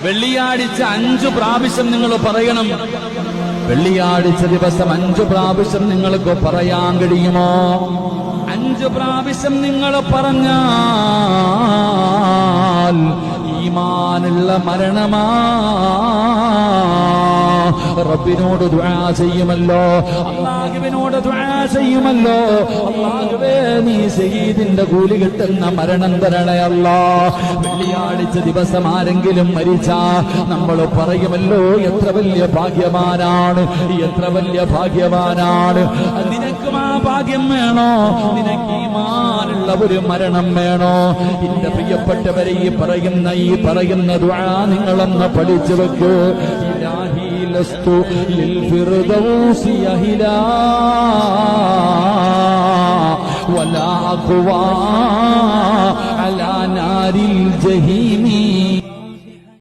വെള്ളിയാഴ്ച 5 പ്രാവശ്യം നിങ്ങൾ പറയണം. വെള്ളിയാഴ്ച ദിവസം 5 പ്രാവശ്യം നിങ്ങൾക്ക് പറയാൻ കഴിയുമോ? 5 പ്രാവശ്യം നിങ്ങൾ പറഞ്ഞാൽ ഈമാനുള്ള മരണമാ. റബ്ബിനോട് ദുആ ചെയ്യുമല്ലോ, അല്ലാഹുവിനോട് ദുആ ചെയ്യുമല്ലോ. അല്ലാഹുവേ, നീ ശഹീദിന്റെ കൂലി കിട്ടുന്ന മരണം തരണേ അല്ലാഹ്. വെള്ളിയാഴ്ച ദിവസം ആരെങ്കിലും മരിച്ചാ നമ്മൾ പറയുമല്ലോ, എത്ര വലിയ ഭാഗ്യവാനാണ്, എത്ര വലിയ ഭാഗ്യവാനാണ്. നിനക്കും ആ ഭാഗ്യം വേണോ? നിനക്ക് ഈമാനുള്ള ഒരു മരണം വേണോ? എന്റെ പ്രിയപ്പെട്ടവരെ, ഈ പറയുന്ന ദുആ നിങ്ങളൊന്ന് പഠിച്ചു വെക്കൂ. ഇലാഹി ലസ്തു ലിൽ ഫിർദൗസി അഹിലാ വലാ അഖ്വാ അലാ നാരിൽ ജഹീമി.